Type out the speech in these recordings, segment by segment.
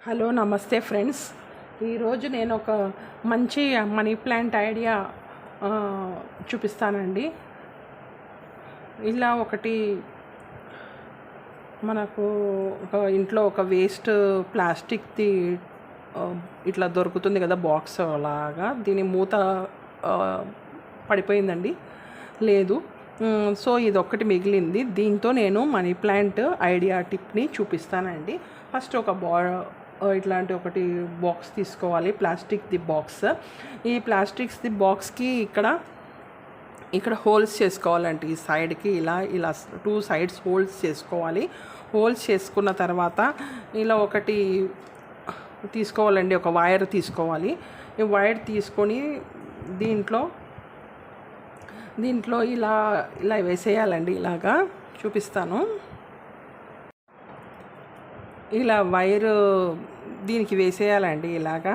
Hello నమస్తే friends. ఈరోజు నేను ఒక మంచి మనీ ప్లాంట్ ఐడియా చూపిస్తానండి. ఇలా ఒకటి మనకు ఇంట్లో ఒక వేస్ట్ ప్లాస్టిక్ది ఇట్లా దొరుకుతుంది కదా, బాక్స్ లాగా. దీని మూత పడిపోయిందండి, లేదు. సో ఇది ఒక్కటి మిగిలింది. దీంతో నేను మనీ ప్లాంట్ ఐడియా టిప్ని చూపిస్తానండి. ఫస్ట్ ఒక ఇట్లాంటి ఒకటి బాక్స్ తీసుకోవాలి, ప్లాస్టిక్ది బాక్స్. ఈ ప్లాస్టిక్స్ది బాక్స్కి ఇక్కడ హోల్స్ చేసుకోవాలండి. ఈ సైడ్కి ఇలా 2 సైడ్స్ హోల్స్ చేసుకోవాలి. హోల్స్ చేసుకున్న తర్వాత ఇలా ఒకటి తీసుకోవాలండి, ఒక వైర్ తీసుకోవాలి. ఈ వైర్ తీసుకొని దీంట్లో ఇలా వేసేయాలండి. ఇలాగా చూపిస్తాను. ఇలా వైరు దీనికి వేసేయాలండి. ఇలాగా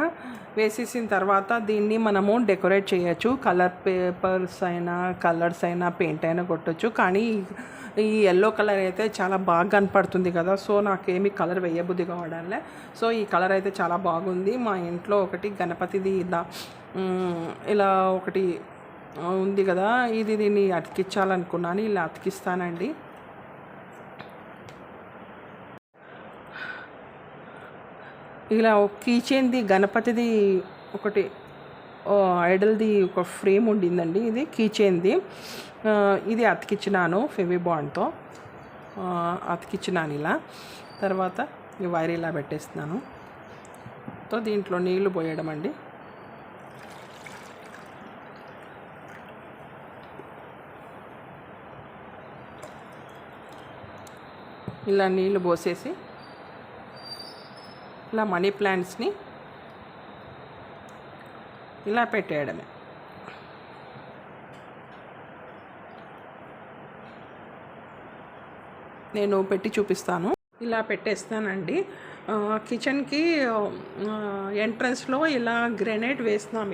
వేసేసిన తర్వాత దీన్ని మనము డెకరేట్ చేయొచ్చు. కలర్ పేపర్స్ అయినా, కలర్స్ అయినా, పెయింట్ అయినా కొట్టచ్చు. కానీ ఈ ఎల్లో కలర్ అయితే చాలా బాగా కనపడుతుంది కదా, సో నాకేమీ కలర్ వేయబుద్ధి కావడంలే. సో ఈ కలర్ అయితే చాలా బాగుంది. మా ఇంట్లో ఒకటి గణపతిది ఇలా ఒకటి ఉంది కదా, దీన్ని అతికించాలనుకున్నాను. ఇలా అతికిస్తానండి. ఇలా కీచైన్ది గణపతిది ఒకటి ఐడల్ది ఒక ఫ్రేమ్ ఉండిందండి. ఇది కీచైన్ది. ఇది అతికించినాను, ఫెవిబాండ్తో అతికించినాను ఇలా. తర్వాత ఈ వైర్ ఇలా పెట్టేస్తున్నాను. దీంట్లో నీళ్లు పోయడం అండి. ఇలా నీళ్లు పోసేసి ఇలా మనీ ప్లాంట్స్ని ఇలా పెట్టేయడమే. నేను పెట్టి చూపిస్తాను. ఇలా పెట్టేస్తానండి. కిచెన్కి ఎంట్రన్స్లో ఇలా గ్రెనైట్ వేస్తున్నాం.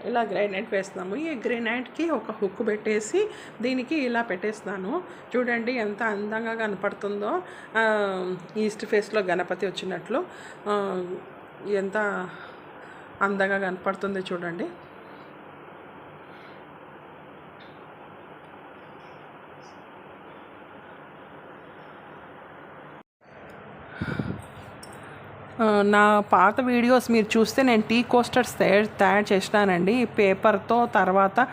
ఇలా గ్రైనైట్ వేస్తున్నాము. ఈ గ్రైనైట్కి ఒక హుక్ పెట్టేసి దీనికి ఇలా పెట్టేస్తున్నాను. చూడండి ఎంత అందంగా కనపడుతుందో. ఈస్ట్ ఫేస్లో గణపతి వచ్చినట్లు ఎంత అందంగా కనపడుతుంది చూడండి. నా పాత వీడియోస్ మీరు చూస్తే నేను టీ కోస్టర్స్ తయారు చేసినానండి. ఈ పేపర్తో, తర్వాత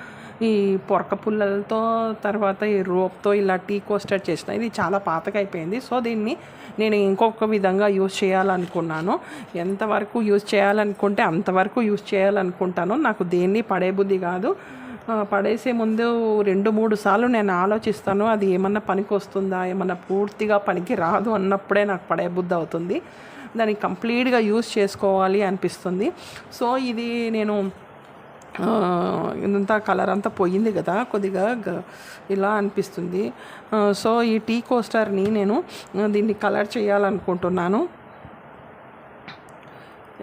ఈ పొరక పుల్లలతో, తర్వాత ఈ రోప్తో ఇలా టీ కోస్టర్ చేసిన. ఇది చాలా పాతగా అయిపోయింది. సో దీన్ని నేను ఇంకొక విధంగా యూజ్ చేయాలనుకున్నాను. ఎంతవరకు యూజ్ చేయాలనుకుంటే అంతవరకు యూజ్ చేయాలనుకుంటాను. నాకు దేన్ని పడేబుద్ధి కాదు. పడేసే ముందు 2-3 సార్లు నేను ఆలోచిస్తాను, అది ఏమన్నా పనికి వస్తుందా, ఏమన్నా పూర్తిగా పనికి రాదు అన్నప్పుడే నాకు పడేబుద్ధి అవుతుంది. దాన్ని కంప్లీట్గా యూజ్ చేసుకోవాలి అనిపిస్తుంది. సో ఇది నేను ఇదంతా కలర్ అంతా పోయింది కదా, కొద్దిగా ఇలా అనిపిస్తుంది. సో ఈ టీ కోస్టర్ని నేను దీన్ని కలర్ చేయాలనుకుంటున్నాను.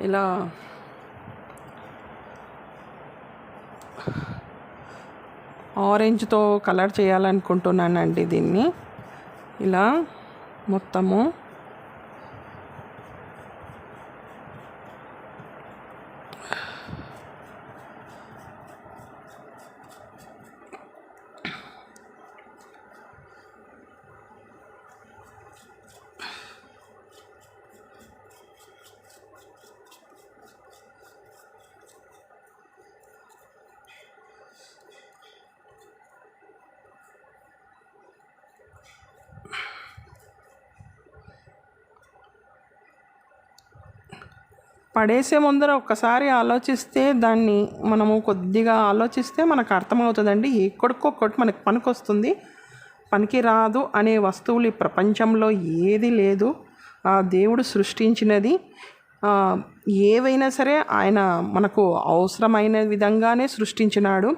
ఇలా ఆరెంజ్తో కలర్ చేయాలనుకుంటున్నానండి. దీన్ని ఇలా మొత్తము పడేసే ముందర ఒక్కసారి ఆలోచిస్తే, దాన్ని మనము కొద్దిగా ఆలోచిస్తే మనకు అర్థమవుతుందండి. ఎక్కడికొక్కటి మనకు పనికొస్తుంది, పనికి రాదు అనే వస్తువులు ఈ ప్రపంచంలో ఏది లేదు. ఆ దేవుడు సృష్టించినది ఏవైనా సరే ఆయన మనకు అవసరమైన విధంగానే సృష్టించినాడు.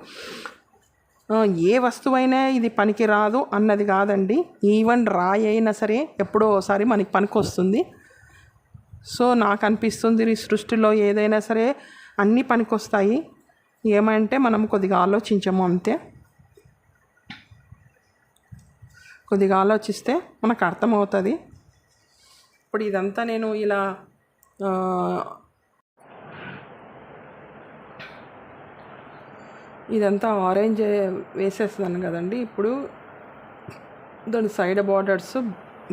ఏ వస్తువైనా ఇది పనికి రాదు అన్నది కాదండి. ఈవెన్ రాయి అయినా సరే ఎప్పుడో ఒకసారి మనకి పనికొస్తుంది. సో నాకు అనిపిస్తుంది ఈ సృష్టిలో ఏదైనా సరే అన్నీ పనికొస్తాయి. ఏమంటే మనం కొద్దిగా ఆలోచించము అంతే. కొద్దిగా ఆలోచిస్తే మనకు అర్థమవుతుంది. ఇప్పుడు ఇదంతా నేను ఇలా ఇదంతా ఆరెంజ్ వేసేస్తాను కదండి. ఇప్పుడు దాని సైడ్ బార్డర్స్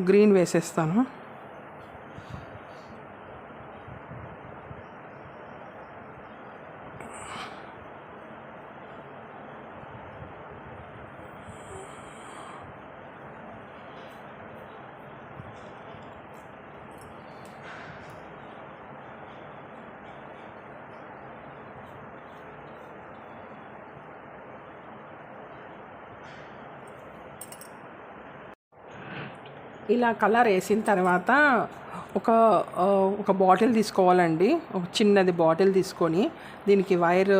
గ్రీన్ వేసేస్తాను. ఇలా కలర్ వేసిన తర్వాత ఒక బాటిల్ తీసుకోవాలండి. ఒక చిన్నది బాటిల్ తీసుకొని దీనికి వైర్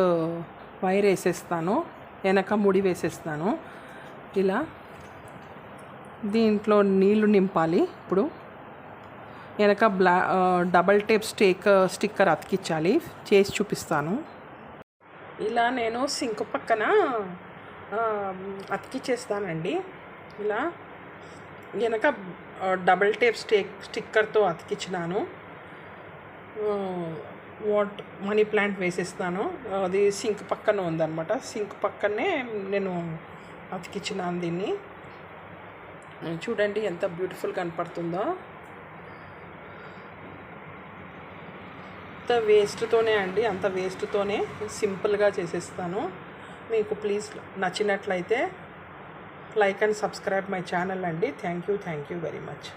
వేసేస్తాను, వెనక ముడి వేసేస్తాను. ఇలా దీంట్లో నీళ్లు నింపాలి. ఇప్పుడు వెనక డబల్ టేప్ స్టిక్కర్ అతికించాలి. చేసి చూపిస్తాను. ఇలా నేను సింక్ పక్కన అతికిచ్చేస్తానండి. ఇలా వెనక డబల్ టేప్ స్టిక్కర్తో అతికించినాను. మనీ ప్లాంట్ వేసేస్తాను. అది సింక్ పక్కన ఉందన్నమాట. సింక్ పక్కనే నేను అతికించినాను దీన్ని. చూడండి ఎంత బ్యూటిఫుల్ కనపడుతుందో. అంత వేస్ట్తోనే సింపుల్గా చేసేస్తాను. మీకు ప్లీజ్ నచ్చినట్లయితే like and subscribe my channel అండి. Thank you very much.